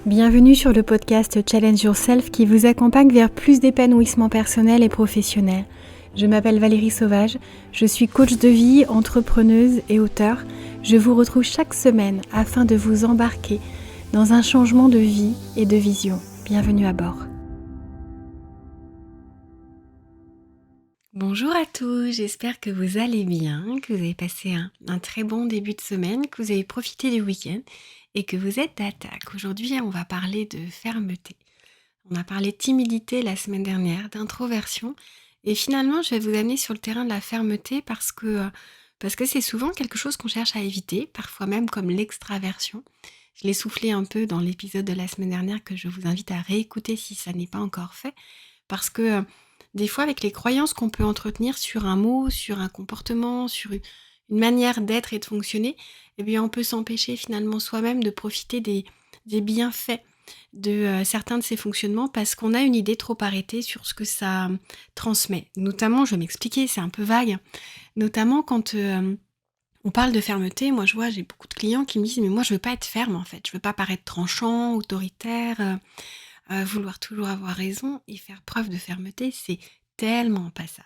Bienvenue sur le podcast Challenge Yourself qui vous accompagne vers plus d'épanouissement personnel et professionnel. Je m'appelle Valérie Sauvage, je suis coach de vie, entrepreneuse et auteure. Je vous retrouve chaque semaine afin de vous embarquer dans un changement de vie et de vision. Bienvenue à bord. Bonjour à tous, j'espère que vous allez bien, que vous avez passé un très bon début de semaine, que vous avez profité du week-end et que vous êtes d'attaque. Aujourd'hui, on va parler de fermeté. On a parlé de timidité la semaine dernière, d'introversion et finalement, je vais vous amener sur le terrain de la fermeté parce que c'est souvent quelque chose qu'on cherche à éviter, parfois même comme l'extraversion. Je l'ai soufflé un peu dans l'épisode de la semaine dernière que je vous invite à réécouter si ça n'est pas encore fait parce que des fois, avec les croyances qu'on peut entretenir sur un mot, sur un comportement, sur une manière d'être et de fonctionner, eh bien, on peut s'empêcher finalement soi-même de profiter des bienfaits de certains de ces fonctionnements parce qu'on a une idée trop arrêtée sur ce que ça transmet. Notamment, je vais m'expliquer, c'est un peu vague, notamment quand on parle de fermeté. Moi, je vois, j'ai beaucoup de clients qui me disent « mais moi, je veux pas être ferme en fait, je veux pas paraître tranchant, autoritaire ». Vouloir toujours avoir raison et faire preuve de fermeté, c'est tellement pas ça.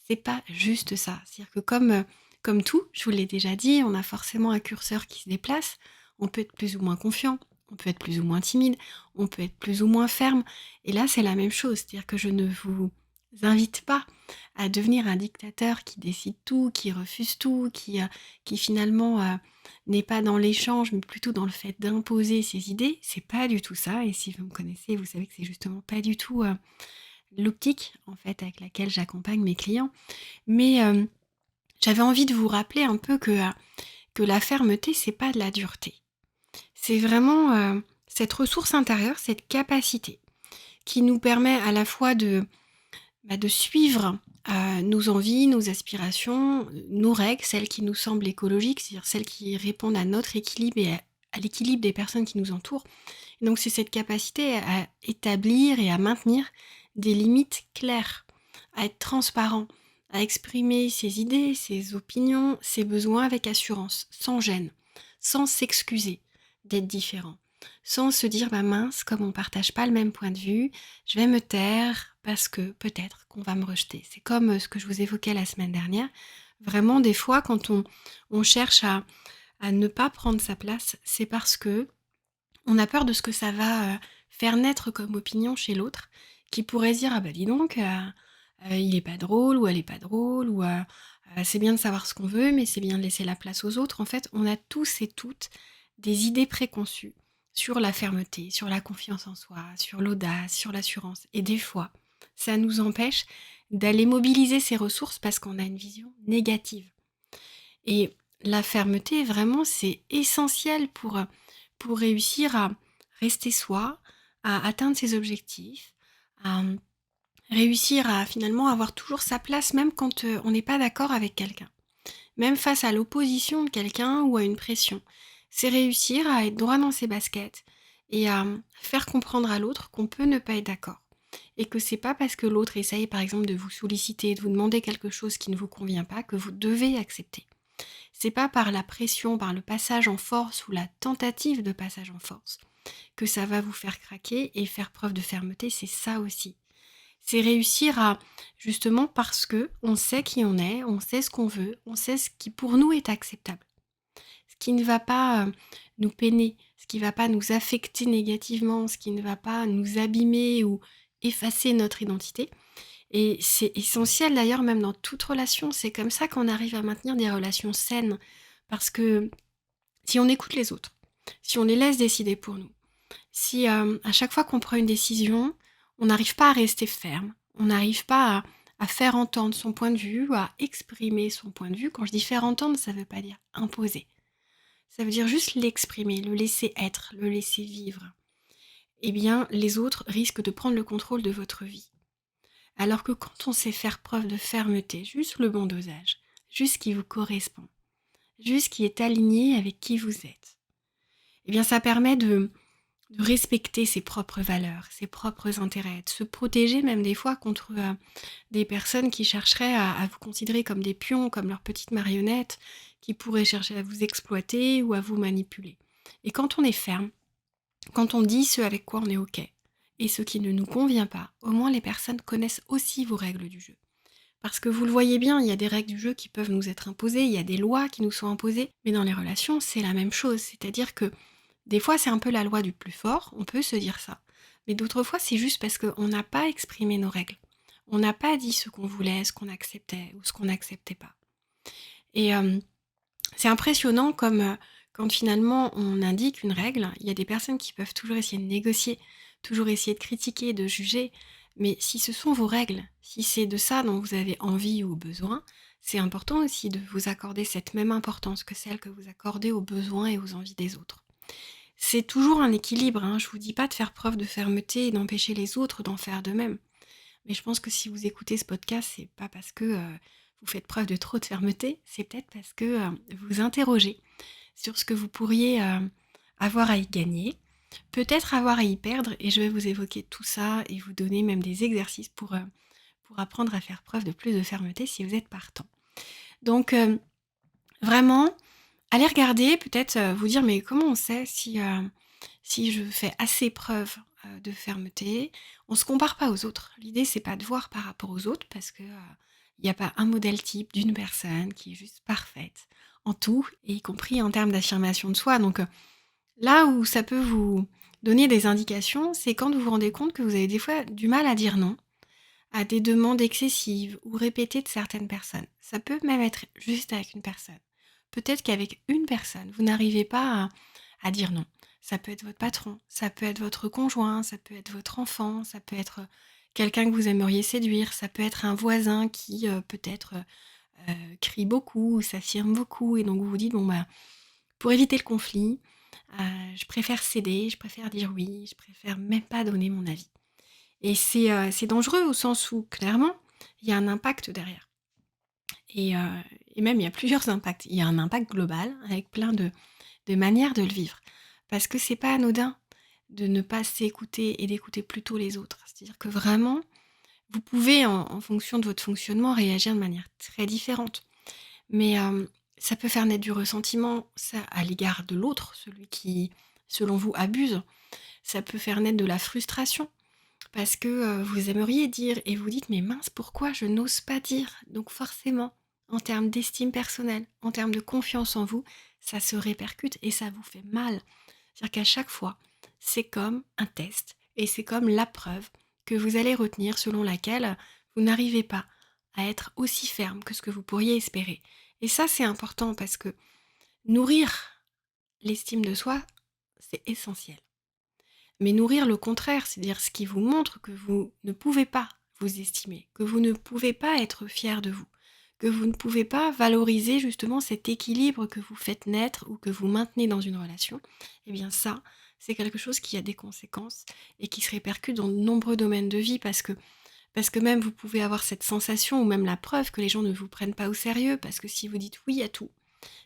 C'est pas juste ça. C'est-à-dire que comme tout, je vous l'ai déjà dit, on a forcément un curseur qui se déplace. On peut être plus ou moins confiant, on peut être plus ou moins timide, on peut être plus ou moins ferme. Et là, c'est la même chose. C'est-à-dire que je ne vous invite pas à devenir un dictateur qui décide tout, qui refuse tout, qui finalement n'est pas dans l'échange, mais plutôt dans le fait d'imposer ses idées. C'est pas du tout ça. Et si vous me connaissez, vous savez que c'est justement pas du tout l'optique en fait avec laquelle j'accompagne mes clients. Mais j'avais envie de vous rappeler un peu que la fermeté, c'est pas de la dureté. C'est vraiment cette ressource intérieure, cette capacité qui nous permet à la fois de suivre nos envies, nos aspirations, nos règles, celles qui nous semblent écologiques, c'est-à-dire celles qui répondent à notre équilibre et à l'équilibre des personnes qui nous entourent. Et donc c'est cette capacité à établir et à maintenir des limites claires, à être transparent, à exprimer ses idées, ses opinions, ses besoins avec assurance, sans gêne, sans s'excuser d'être différent, sans se dire bah mince, comme on partage pas le même point de vue, je vais me taire parce que peut-être qu'on va me rejeter. C'est comme ce que je vous évoquais la semaine dernière. Vraiment, des fois, quand on cherche à ne pas prendre sa place, c'est parce que on a peur de ce que ça va faire naître comme opinion chez l'autre, qui pourrait se dire ah bah dis donc, il est pas drôle ou elle est pas drôle ou c'est bien de savoir ce qu'on veut, mais c'est bien de laisser la place aux autres. En fait, on a tous et toutes des idées préconçues sur la fermeté, sur la confiance en soi, sur l'audace, sur l'assurance. Et des fois, ça nous empêche d'aller mobiliser ces ressources parce qu'on a une vision négative. Et la fermeté, vraiment, c'est essentiel pour réussir à rester soi, à atteindre ses objectifs, à réussir à finalement avoir toujours sa place, même quand on n'est pas d'accord avec quelqu'un. Même face à l'opposition de quelqu'un ou à une pression. C'est réussir à être droit dans ses baskets et à faire comprendre à l'autre qu'on peut ne pas être d'accord. Et que c'est pas parce que l'autre essaye par exemple de vous solliciter, de vous demander quelque chose qui ne vous convient pas, que vous devez accepter. C'est pas par la pression, par le passage en force ou la tentative de passage en force que ça va vous faire craquer et faire preuve de fermeté, c'est ça aussi. C'est réussir à, justement parce que on sait qui on sait ce qu'on veut, on sait ce qui pour nous est acceptable. Ce qui ne va pas nous peiner, ce qui ne va pas nous affecter négativement, ce qui ne va pas nous abîmer ou effacer notre identité. Et c'est essentiel d'ailleurs même dans toute relation, c'est comme ça qu'on arrive à maintenir des relations saines. Parce que si on écoute les autres, si on les laisse décider pour nous, si à chaque fois qu'on prend une décision, on n'arrive pas à rester ferme, on n'arrive pas à faire entendre son point de vue ou à exprimer son point de vue. Quand je dis faire entendre, ça ne veut pas dire imposer. Ça veut dire juste l'exprimer, le laisser être, le laisser vivre. Eh bien, les autres risquent de prendre le contrôle de votre vie. Alors que quand on sait faire preuve de fermeté, juste le bon dosage, juste ce qui vous correspond, juste ce qui est aligné avec qui vous êtes, eh bien ça permet de respecter ses propres valeurs, ses propres intérêts, de se protéger même des fois contre des personnes qui chercheraient à vous considérer comme des pions, comme leurs petites marionnettes, qui pourraient chercher à vous exploiter ou à vous manipuler. Et quand on est ferme, quand on dit ce avec quoi on est OK et ce qui ne nous convient pas, au moins les personnes connaissent aussi vos règles du jeu. Parce que vous le voyez bien, il y a des règles du jeu qui peuvent nous être imposées, il y a des lois qui nous sont imposées, mais dans les relations, c'est la même chose. C'est-à-dire que des fois, c'est un peu la loi du plus fort, on peut se dire ça. Mais d'autres fois, c'est juste parce qu'on n'a pas exprimé nos règles. On n'a pas dit ce qu'on voulait, ce qu'on acceptait ou ce qu'on n'acceptait pas. Et c'est impressionnant comme quand finalement on indique une règle, il y a des personnes qui peuvent toujours essayer de négocier, toujours essayer de critiquer, de juger. Mais si ce sont vos règles, si c'est de ça dont vous avez envie ou besoin, c'est important aussi de vous accorder cette même importance que celle que vous accordez aux besoins et aux envies des autres. C'est toujours un équilibre, hein. Je vous dis pas de faire preuve de fermeté et d'empêcher les autres d'en faire de même. Mais je pense que si vous écoutez ce podcast, c'est pas parce que vous faites preuve de trop de fermeté, c'est peut-être parce que vous vous interrogez sur ce que vous pourriez avoir à y gagner, peut-être avoir à y perdre, et je vais vous évoquer tout ça et vous donner même des exercices pour apprendre à faire preuve de plus de fermeté si vous êtes partant. Donc vraiment, allez regarder, peut-être vous dire mais comment on sait si je fais assez preuve de fermeté? On se compare pas aux autres. L'idée c'est pas de voir par rapport aux autres parce que il n'y a pas un modèle type d'une personne qui est juste parfaite en tout, et y compris en termes d'affirmation de soi. Donc là où ça peut vous donner des indications, c'est quand vous vous rendez compte que vous avez des fois du mal à dire non à des demandes excessives ou répétées de certaines personnes. Ça peut même être juste avec une personne. Peut-être qu'avec une personne, vous n'arrivez pas à dire non. Ça peut être votre patron, ça peut être votre conjoint, ça peut être votre enfant, ça peut être quelqu'un que vous aimeriez séduire, ça peut être un voisin qui peut-être crie beaucoup ou s'affirme beaucoup, et donc vous vous dites, bon bah, pour éviter le conflit, je préfère céder, je préfère dire oui, je préfère même pas donner mon avis. Et c'est dangereux au sens où, clairement, il y a un impact derrière. Et, heu et même il y a plusieurs impacts. Il y a un impact global avec plein de manières de le vivre. Parce que c'est pas anodin de ne pas s'écouter et d'écouter plutôt les autres. C'est-à-dire que vraiment, vous pouvez en fonction de votre fonctionnement réagir de manière très différente. Mais, ça peut faire naître du ressentiment, ça, à l'égard de l'autre, celui qui, selon vous, abuse. Ça peut faire naître de la frustration. Parce que, vous aimeriez dire et vous dites: «Mais mince, pourquoi je n'ose pas dire?» Donc forcément, en termes d'estime personnelle, en termes de confiance en vous, ça se répercute et ça vous fait mal. C'est-à-dire qu'à chaque fois, c'est comme un test et c'est comme la preuve que vous allez retenir selon laquelle vous n'arrivez pas à être aussi ferme que ce que vous pourriez espérer. Et ça, c'est important parce que nourrir l'estime de soi, c'est essentiel. Mais nourrir le contraire, c'est-à-dire ce qui vous montre que vous ne pouvez pas vous estimer, que vous ne pouvez pas être fier de vous, que vous ne pouvez pas valoriser justement cet équilibre que vous faites naître ou que vous maintenez dans une relation, eh bien ça, c'est quelque chose qui a des conséquences et qui se répercute dans de nombreux domaines de vie parce que même vous pouvez avoir cette sensation ou même la preuve que les gens ne vous prennent pas au sérieux parce que si vous dites oui à tout,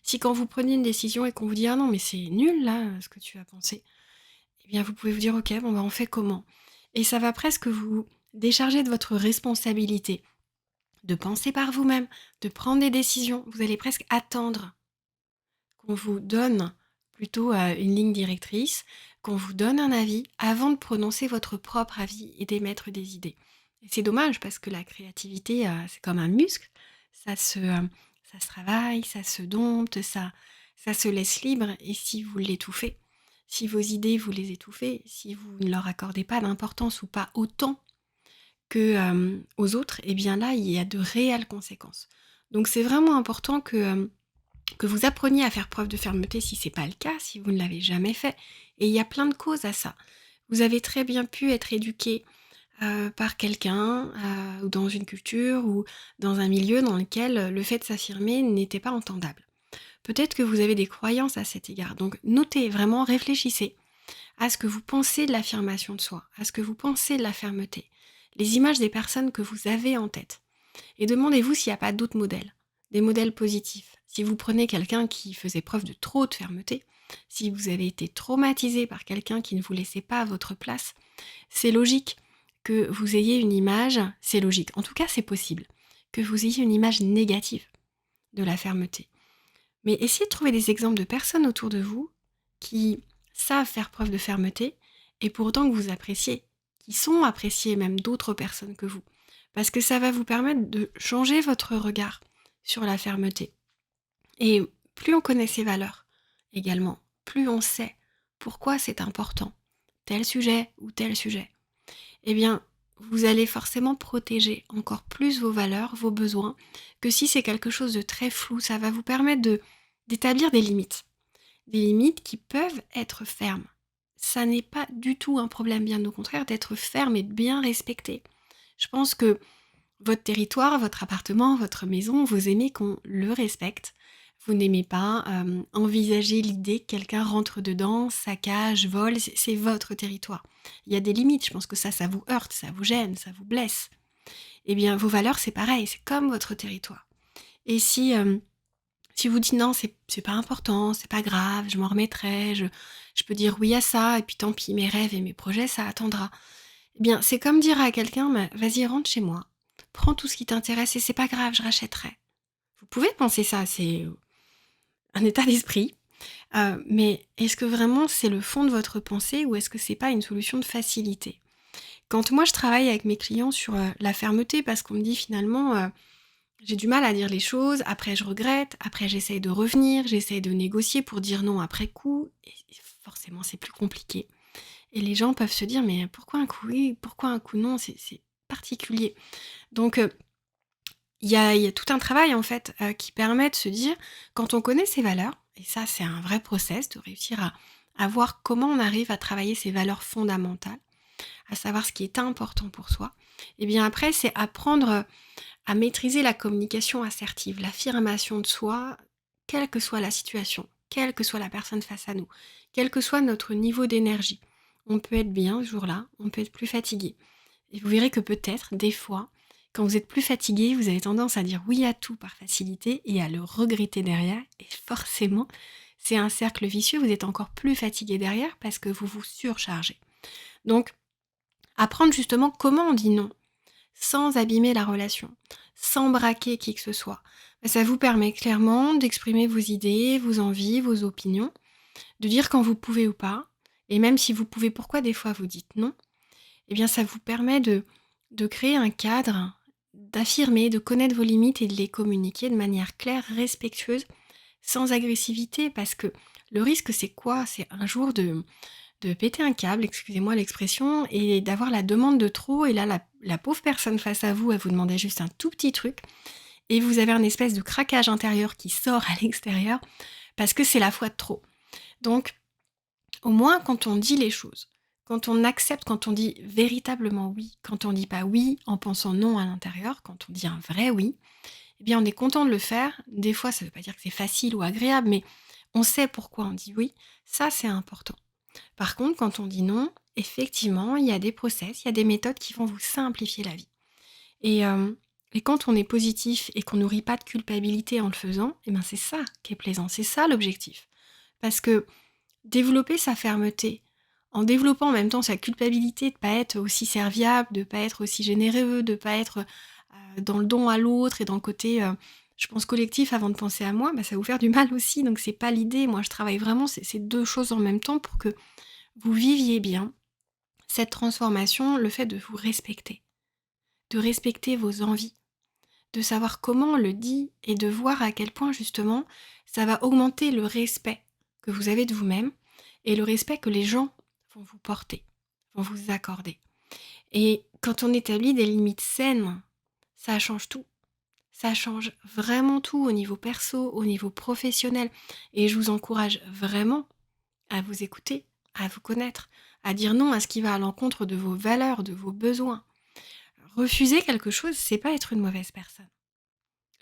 si quand vous prenez une décision et qu'on vous dit ah non mais c'est nul là ce que tu as pensé, eh bien, vous pouvez vous dire: «OK, bon, bah, on fait comment?» Et ça va presque vous décharger de votre responsabilité de penser par vous-même, de prendre des décisions. Vous allez presque attendre qu'on vous donne plutôt, une ligne directrice, qu'on vous donne un avis avant de prononcer votre propre avis et d'émettre des idées. Et c'est dommage parce que la créativité, c'est comme un muscle, ça se travaille, ça se dompte, ça se laisse libre, et si vous l'étouffez, si vos idées vous les étouffez, si vous ne leur accordez pas d'importance ou pas autant que, aux autres, et bien là, il y a de réelles conséquences. Donc c'est vraiment important que vous appreniez à faire preuve de fermeté si c'est pas le cas, si vous ne l'avez jamais fait. Et il y a plein de causes à ça. Vous avez très bien pu être éduqué par quelqu'un, ou dans une culture ou dans un milieu dans lequel le fait de s'affirmer n'était pas entendable. Peut-être que vous avez des croyances à cet égard. Donc notez, vraiment réfléchissez à ce que vous pensez de l'affirmation de soi, à ce que vous pensez de la fermeté, les images des personnes que vous avez en tête. Et demandez-vous s'il n'y a pas d'autres modèles, des modèles positifs. Si vous prenez quelqu'un qui faisait preuve de trop de fermeté, si vous avez été traumatisé par quelqu'un qui ne vous laissait pas à votre place, c'est logique que vous ayez une image, c'est logique, en tout cas c'est possible, que vous ayez une image négative de la fermeté. Mais essayez de trouver des exemples de personnes autour de vous qui savent faire preuve de fermeté et pourtant que vous appréciez, qui sont appréciés même d'autres personnes que vous. Parce que ça va vous permettre de changer votre regard sur la fermeté. Et plus on connaît ses valeurs également, plus on sait pourquoi c'est important, tel sujet ou tel sujet, eh bien, vous allez forcément protéger encore plus vos valeurs, vos besoins, que si c'est quelque chose de très flou. Ça va vous permettre d'établir des limites. Des limites qui peuvent être fermes. Ça n'est pas du tout un problème, bien au contraire, d'être ferme et de bien respecter. Je pense que votre territoire, votre appartement, votre maison, vous aimez qu'on le respecte. Vous n'aimez pas envisager l'idée que quelqu'un rentre dedans, saccage, vole, c'est votre territoire. Il y a des limites, je pense que ça vous heurte, ça vous gêne, ça vous blesse. Eh bien, vos valeurs, c'est pareil, c'est comme votre territoire. Et si vous dites non, c'est pas important, c'est pas grave, je m'en remettrai, je peux dire oui à ça, et puis tant pis, mes rêves et mes projets, ça attendra. Eh bien, c'est comme dire à quelqu'un, bah, vas-y, rentre chez moi, prends tout ce qui t'intéresse et c'est pas grave, je rachèterai. Vous pouvez penser ça, c'est un état d'esprit, mais est-ce que vraiment c'est le fond de votre pensée ou est-ce que c'est pas une solution de facilité? Quand moi je travaille avec mes clients sur la fermeté, parce qu'on me dit finalement, j'ai du mal à dire les choses, après je regrette, après j'essaye de revenir, j'essaye de négocier pour dire non après coup, et forcément c'est plus compliqué. Et les gens peuvent se dire, mais pourquoi un coup oui, pourquoi un coup non, c'est particulier. Donc il y a tout un travail en fait qui permet de se dire, quand on connaît ses valeurs, et ça c'est un vrai process de réussir à voir comment on arrive à travailler ses valeurs fondamentales, à savoir ce qui est important pour soi, et bien après c'est apprendre à maîtriser la communication assertive, l'affirmation de soi, quelle que soit la situation, quelle que soit la personne face à nous, quel que soit notre niveau d'énergie. On peut être bien ce jour-là, on peut être plus fatigué. Et vous verrez que peut-être, des fois, quand vous êtes plus fatigué, vous avez tendance à dire oui à tout par facilité et à le regretter derrière. Et forcément, c'est un cercle vicieux, vous êtes encore plus fatigué derrière parce que vous vous surchargez. Donc, apprendre justement comment on dit non, sans abîmer la relation, sans braquer qui que ce soit. Ça vous permet clairement d'exprimer vos idées, vos envies, vos opinions, de dire quand vous pouvez ou pas, et même si vous pouvez, pourquoi des fois vous dites non, eh bien ça vous permet de créer un cadre, d'affirmer, de connaître vos limites et de les communiquer de manière claire, respectueuse, sans agressivité, parce que le risque c'est quoi? C'est un jour de péter un câble, excusez-moi l'expression, et d'avoir la demande de trop, et là la pauvre personne face à vous, elle vous demandait juste un tout petit truc, et vous avez un espèce de craquage intérieur qui sort à l'extérieur, parce que c'est la fois de trop. Donc, au moins quand on dit les choses, quand on accepte, quand on dit véritablement oui, quand on dit pas oui en pensant non à l'intérieur, quand on dit un vrai oui, eh bien on est content de le faire. Des fois, ça veut pas dire que c'est facile ou agréable, mais on sait pourquoi on dit oui, ça c'est important. Par contre, quand on dit non, effectivement, il y a des process, il y a des méthodes qui vont vous simplifier la vie. Et, euh, et quand on est positif et qu'on nourrit pas de culpabilité en le faisant, eh ben c'est ça qui est plaisant, c'est ça l'objectif. Parce que développer sa fermeté, en développant en même temps sa culpabilité de pas être aussi serviable, de pas être aussi généreux, de pas être dans le don à l'autre et dans le côté, je pense collectif avant de penser à moi, bah, ça va vous faire du mal aussi, donc c'est pas l'idée. Moi, je travaille vraiment ces deux choses en même temps pour que vous viviez bien cette transformation, le fait de vous respecter, de respecter vos envies, de savoir comment on le dit et de voir à quel point justement ça va augmenter le respect que vous avez de vous-même et le respect que les gens vont vous porter, vont vous accorder. Et quand on établit des limites saines, ça change tout. Ça change vraiment tout au niveau perso, au niveau professionnel. Et je vous encourage vraiment à vous écouter, à vous connaître, à dire non à ce qui va à l'encontre de vos valeurs, de vos besoins. Refuser quelque chose, c'est pas être une mauvaise personne.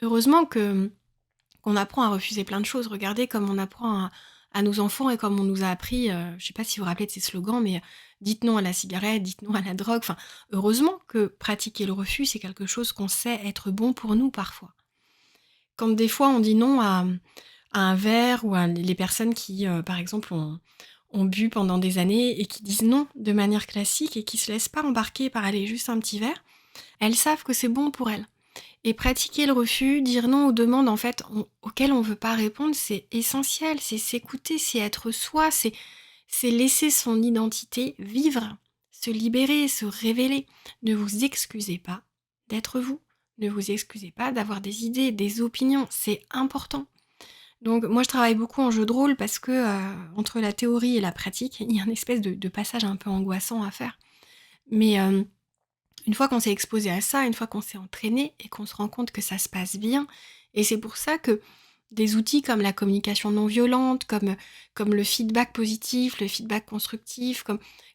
Heureusement qu'on apprend à refuser plein de choses. Regardez comme on apprend à nos enfants et comme on nous a appris, je sais pas si vous vous rappelez de ces slogans, mais dites non à la cigarette, dites non à la drogue. Enfin, heureusement que pratiquer le refus, c'est quelque chose qu'on sait être bon pour nous parfois. Quand des fois on dit non à un verre ou à les personnes qui, par exemple, ont bu pendant des années et qui disent non de manière classique et qui se laissent pas embarquer par aller juste un petit verre, elles savent que c'est bon pour elles. Et pratiquer le refus, dire non aux demandes en fait auxquelles on veut pas répondre, c'est essentiel, c'est s'écouter, c'est être soi, C'est laisser son identité vivre, se libérer, se révéler. Ne vous excusez pas d'être vous. Ne vous excusez pas d'avoir des idées, des opinions. C'est important. Donc moi je travaille beaucoup en jeu de rôle parce que entre la théorie et la pratique, il y a une espèce de passage un peu angoissant à faire. Mais une fois qu'on s'est exposé à ça, une fois qu'on s'est entraîné et qu'on se rend compte que ça se passe bien, et c'est pour ça que des outils comme la communication non violente, comme le feedback positif, le feedback constructif,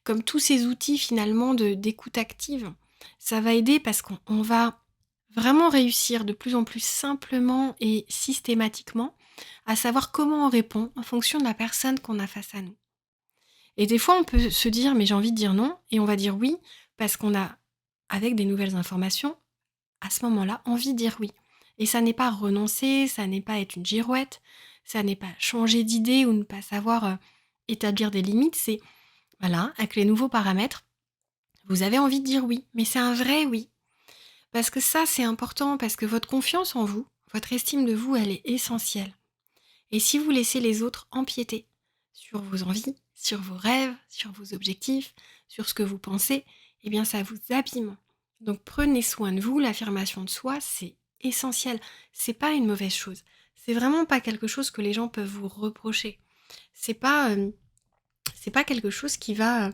comme tous ces outils finalement d'écoute active, ça va aider parce qu'on va vraiment réussir de plus en plus simplement et systématiquement à savoir comment on répond en fonction de la personne qu'on a face à nous. Et des fois, on peut se dire, mais j'ai envie de dire non, et on va dire oui, parce qu'on a, avec des nouvelles informations, à ce moment-là, envie de dire oui. Et ça n'est pas renoncer, ça n'est pas être une girouette, ça n'est pas changer d'idée ou ne pas savoir établir des limites, c'est, voilà, avec les nouveaux paramètres, vous avez envie de dire oui, mais c'est un vrai oui. Parce que ça, c'est important, parce que votre confiance en vous, votre estime de vous, elle est essentielle. Et si vous laissez les autres empiéter sur vos envies, sur vos rêves, sur vos objectifs, sur ce que vous pensez, eh bien ça vous abîme. Donc prenez soin de vous, l'affirmation de soi, c'est essentiel. C'est pas une mauvaise chose. C'est vraiment pas quelque chose que les gens peuvent vous reprocher. C'est pas, c'est pas quelque chose qui va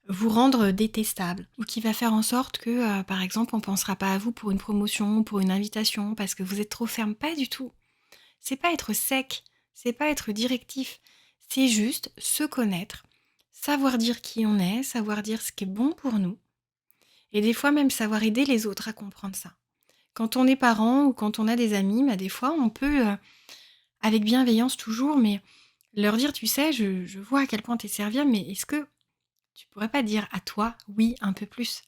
vous rendre détestable ou qui va faire en sorte que, par exemple, on pensera pas à vous pour une promotion, pour une invitation, parce que vous êtes trop ferme. Pas du tout. C'est pas être sec, c'est pas être directif, c'est juste se connaître, savoir dire qui on est, savoir dire ce qui est bon pour nous, et des fois même savoir aider les autres à comprendre ça. Quand on est parent ou quand on a des amis, bah des fois on peut, avec bienveillance toujours, mais leur dire, tu sais, je vois à quel point t'es serviable, mais est-ce que tu pourrais pas dire à toi, oui, un peu plus.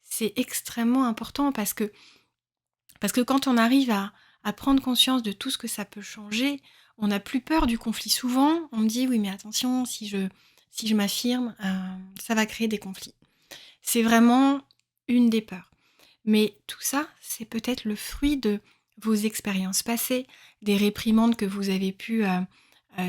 C'est extrêmement important parce que quand on arrive à prendre conscience de tout ce que ça peut changer, on n'a plus peur du conflit. Souvent, on me dit: «Oui, mais attention, si je m'affirme, ça va créer des conflits». C'est vraiment une des peurs. Mais tout ça, c'est peut-être le fruit de vos expériences passées, des réprimandes que vous avez pu,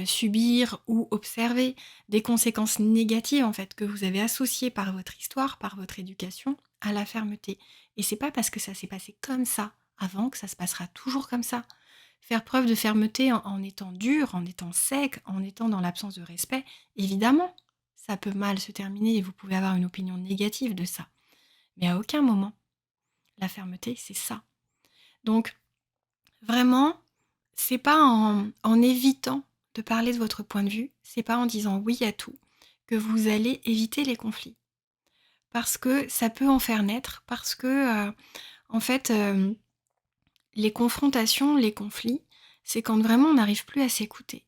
subir ou observer, des conséquences négatives, en fait, que vous avez associées par votre histoire, par votre éducation, à la fermeté. Et c'est pas parce que ça s'est passé comme ça avant que ça se passera toujours comme ça. Faire preuve de fermeté en étant dur, en étant sec, en étant dans l'absence de respect, évidemment, ça peut mal se terminer et vous pouvez avoir une opinion négative de ça. Mais à aucun moment, la fermeté, c'est ça. Donc, vraiment, c'est pas en évitant de parler de votre point de vue, c'est pas en disant oui à tout, que vous allez éviter les conflits. Parce que ça peut en faire naître, parce que, en fait, les confrontations, les conflits, c'est quand vraiment on n'arrive plus à s'écouter.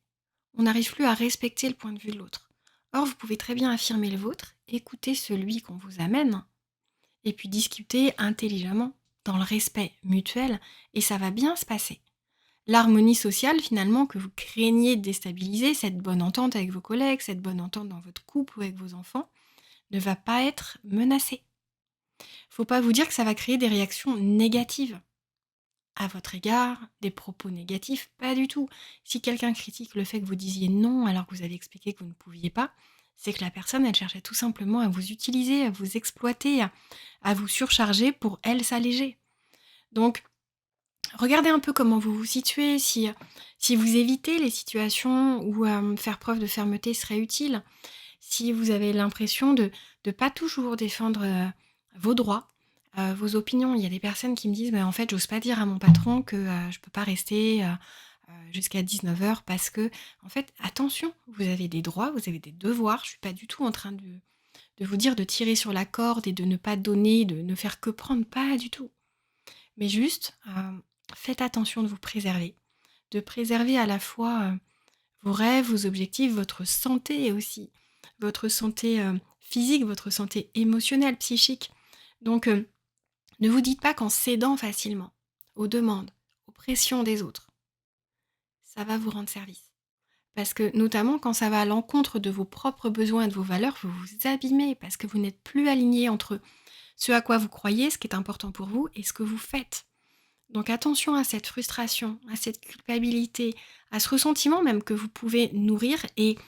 On n'arrive plus à respecter le point de vue de l'autre. Or, vous pouvez très bien affirmer le vôtre, écouter celui qu'on vous amène, et puis discuter intelligemment, dans le respect mutuel, et ça va bien se passer. L'harmonie sociale, finalement, que vous craignez de déstabiliser, cette bonne entente avec vos collègues, cette bonne entente dans votre couple ou avec vos enfants, ne va pas être menacée. Faut pas vous dire que ça va créer des réactions négatives à votre égard, des propos négatifs, pas du tout. Si quelqu'un critique le fait que vous disiez non alors que vous avez expliqué que vous ne pouviez pas, c'est que la personne, elle cherchait tout simplement à vous utiliser, à vous exploiter, à vous surcharger pour elle s'alléger. Donc, regardez un peu comment vous vous situez, si vous évitez les situations où faire preuve de fermeté serait utile, si vous avez l'impression de ne pas toujours défendre vos droits, vos opinions. Il y a des personnes qui me disent, bah, en fait, j'ose pas dire à mon patron que je peux pas rester jusqu'à 19h parce que, en fait, attention, vous avez des droits, vous avez des devoirs. Je suis pas du tout en train de vous dire de tirer sur la corde et de ne pas donner, de ne faire que prendre, pas du tout. Mais juste, faites attention de vous préserver. De préserver à la fois vos rêves, vos objectifs, votre santé aussi. Votre santé physique, votre santé émotionnelle, psychique. Donc, ne vous dites pas qu'en cédant facilement aux demandes, aux pressions des autres, ça va vous rendre service. Parce que notamment quand ça va à l'encontre de vos propres besoins et de vos valeurs, vous vous abîmez parce que vous n'êtes plus aligné entre ce à quoi vous croyez, ce qui est important pour vous, et ce que vous faites. Donc attention à cette frustration, à cette culpabilité, à ce ressentiment même que vous pouvez nourrir et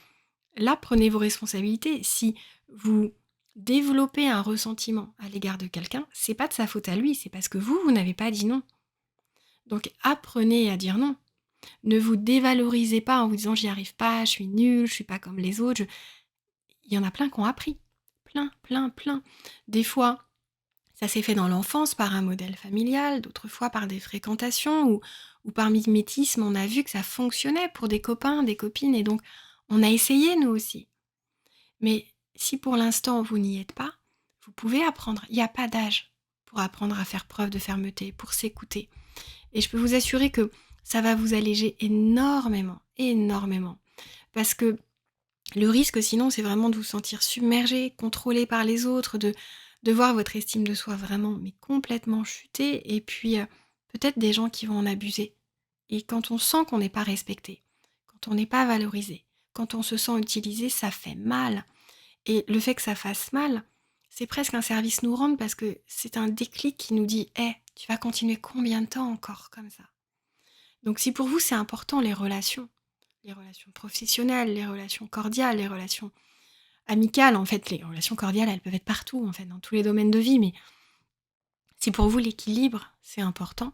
Là, prenez vos responsabilités. Si vous développez un ressentiment à l'égard de quelqu'un, c'est pas de sa faute à lui, c'est parce que vous n'avez pas dit non. Donc apprenez à dire non. Ne vous dévalorisez pas en vous disant j'y arrive pas, je suis nulle, je suis pas comme les autres. Il y en a plein qui ont appris. Plein, plein, plein. Des fois, ça s'est fait dans l'enfance par un modèle familial, d'autres fois par des fréquentations ou par mimétisme. On a vu que ça fonctionnait pour des copains, des copines, et donc on a essayé nous aussi. Mais si pour l'instant vous n'y êtes pas, vous pouvez apprendre. Il n'y a pas d'âge pour apprendre à faire preuve de fermeté, pour s'écouter. Et je peux vous assurer que ça va vous alléger énormément, énormément. Parce que le risque sinon, c'est vraiment de vous sentir submergé, contrôlé par les autres, de voir votre estime de soi vraiment, mais complètement chuter, et puis peut-être des gens qui vont en abuser. Et quand on sent qu'on n'est pas respecté, quand on n'est pas valorisé, quand on se sent utilisé, ça fait mal. Et le fait que ça fasse mal, c'est presque un service nous rendre parce que c'est un déclic qui nous dit « tu vas continuer combien de temps encore comme ça ?» Donc si pour vous c'est important les relations professionnelles, les relations cordiales, les relations amicales, en fait les relations cordiales elles peuvent être partout en fait, dans tous les domaines de vie, mais si pour vous l'équilibre c'est important,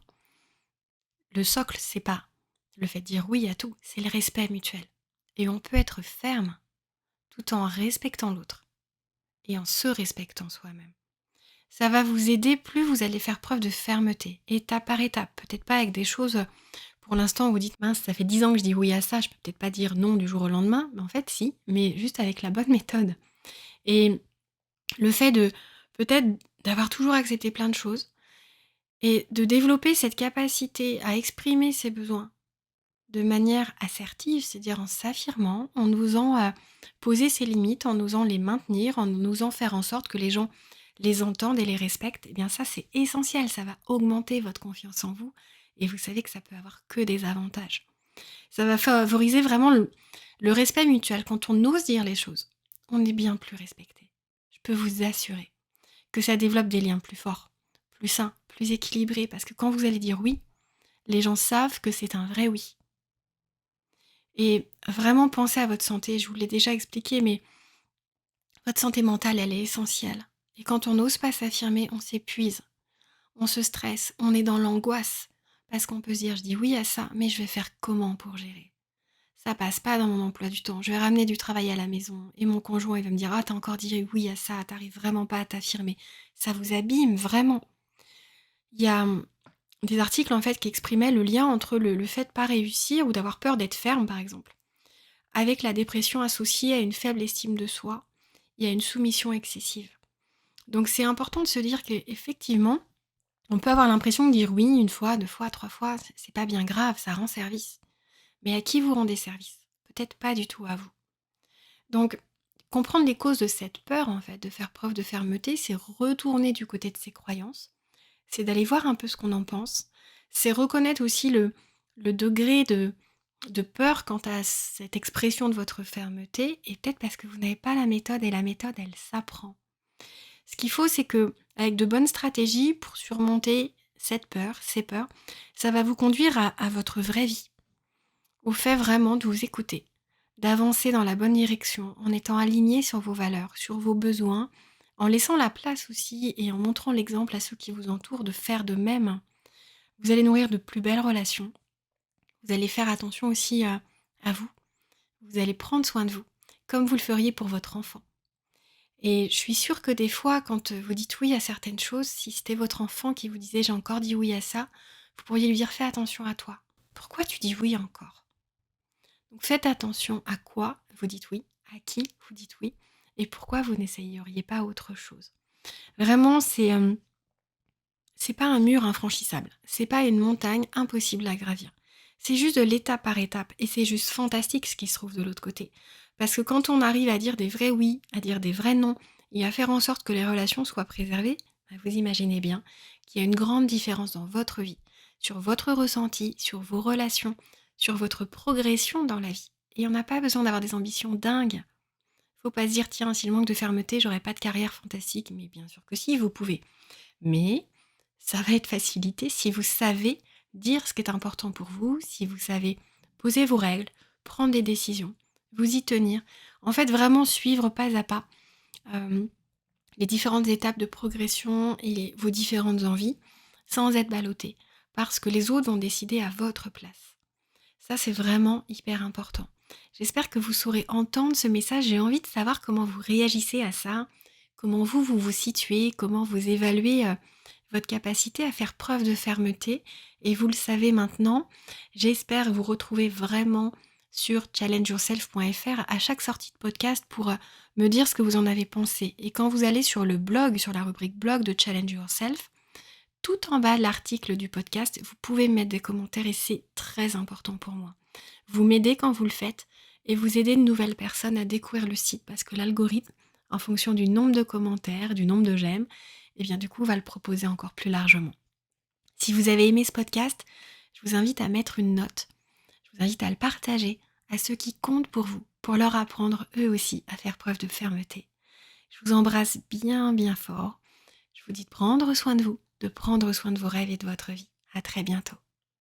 le socle c'est pas le fait de dire oui à tout, c'est le respect mutuel. Et on peut être ferme tout en respectant l'autre et en se respectant soi-même. Ça va vous aider, plus vous allez faire preuve de fermeté, étape par étape. Peut-être pas avec des choses, pour l'instant, vous dites, mince, ça fait 10 ans que je dis oui à ça, je peux peut-être pas dire non du jour au lendemain. Mais en fait, si, mais juste avec la bonne méthode. Et le fait de, peut-être, d'avoir toujours accepté plein de choses et de développer cette capacité à exprimer ses besoins de manière assertive, c'est-à-dire en s'affirmant, en osant poser ses limites, en osant les maintenir, en osant faire en sorte que les gens les entendent et les respectent, eh bien ça c'est essentiel, ça va augmenter votre confiance en vous et vous savez que ça peut avoir que des avantages. Ça va favoriser vraiment le respect mutuel. Quand on ose dire les choses, on est bien plus respecté. Je peux vous assurer que ça développe des liens plus forts, plus sains, plus équilibrés, parce que quand vous allez dire oui, les gens savent que c'est un vrai oui. Et vraiment pensez à votre santé, je vous l'ai déjà expliqué, mais votre santé mentale, elle est essentielle. Et quand on n'ose pas s'affirmer, on s'épuise, on se stresse, on est dans l'angoisse. Parce qu'on peut se dire, je dis oui à ça, mais je vais faire comment pour gérer? Ça passe pas dans mon emploi du temps. Je vais ramener du travail à la maison. Et mon conjoint, il va me dire, ah, t'as encore dit oui à ça, t'arrives vraiment pas à t'affirmer. Ça vous abîme, vraiment. Il y a des articles, en fait, qui exprimaient le lien entre le fait de pas réussir ou d'avoir peur d'être ferme, par exemple, avec la dépression associée à une faible estime de soi, il y a une soumission excessive. Donc c'est important de se dire qu'effectivement, on peut avoir l'impression de dire oui une fois, deux fois, trois fois, c'est pas bien grave, ça rend service. Mais à qui vous rendez service? Peut-être pas du tout à vous. Donc comprendre les causes de cette peur, en fait, de faire preuve de fermeté, c'est retourner du côté de ses croyances, c'est d'aller voir un peu ce qu'on en pense, c'est reconnaître aussi le degré de peur quant à cette expression de votre fermeté, et peut-être parce que vous n'avez pas la méthode, et la méthode, elle s'apprend. Ce qu'il faut, c'est que, avec de bonnes stratégies pour surmonter cette peur, ces peurs, ça va vous conduire à votre vraie vie, au fait vraiment de vous écouter, d'avancer dans la bonne direction, en étant aligné sur vos valeurs, sur vos besoins, en laissant la place aussi et en montrant l'exemple à ceux qui vous entourent de faire de même. Vous allez nourrir de plus belles relations. Vous allez faire attention aussi à vous. Vous allez prendre soin de vous, comme vous le feriez pour votre enfant. Et je suis sûre que des fois, quand vous dites oui à certaines choses, si c'était votre enfant qui vous disait j'ai encore dit oui à ça, vous pourriez lui dire fais attention à toi. Pourquoi tu dis oui encore? Donc faites attention à quoi vous dites oui, à qui vous dites oui, et pourquoi vous n'essayeriez pas autre chose. Vraiment, c'est pas un mur infranchissable, c'est pas une montagne impossible à gravir. C'est juste de l'étape par étape, et c'est juste fantastique ce qui se trouve de l'autre côté. Parce que quand on arrive à dire des vrais oui, à dire des vrais non, et à faire en sorte que les relations soient préservées, bah, vous imaginez bien qu'il y a une grande différence dans votre vie, sur votre ressenti, sur vos relations, sur votre progression dans la vie. Et on n'a pas besoin d'avoir des ambitions dingues. Faut pas se dire, tiens, s'il manque de fermeté, j'aurai pas de carrière fantastique. Mais bien sûr que si, vous pouvez. Mais ça va être facilité si vous savez dire ce qui est important pour vous, si vous savez poser vos règles, prendre des décisions, vous y tenir. En fait, vraiment suivre pas à pas euh, les différentes étapes de progression et vos différentes envies sans être ballotté. Parce que les autres vont décider à votre place. Ça, c'est vraiment hyper important. J'espère que vous saurez entendre ce message. J'ai envie de savoir comment vous réagissez à ça, comment vous situez, comment vous évaluez votre capacité à faire preuve de fermeté. Et vous le savez maintenant, j'espère vous retrouver vraiment sur challengeyourself.fr à chaque sortie de podcast pour me dire ce que vous en avez pensé. Et quand vous allez sur le blog, sur la rubrique blog de Challenge Yourself, tout en bas de l'article du podcast, vous pouvez mettre des commentaires et c'est très important pour moi. Vous m'aidez quand vous le faites et vous aidez de nouvelles personnes à découvrir le site parce que l'algorithme, en fonction du nombre de commentaires, du nombre de j'aime, et bien du coup va le proposer encore plus largement. Si vous avez aimé ce podcast, je vous invite à mettre une note. Je vous invite à le partager à ceux qui comptent pour vous, pour leur apprendre eux aussi à faire preuve de fermeté. Je vous embrasse bien bien fort. Je vous dis de prendre soin de vous, de prendre soin de vos rêves et de votre vie. À très bientôt.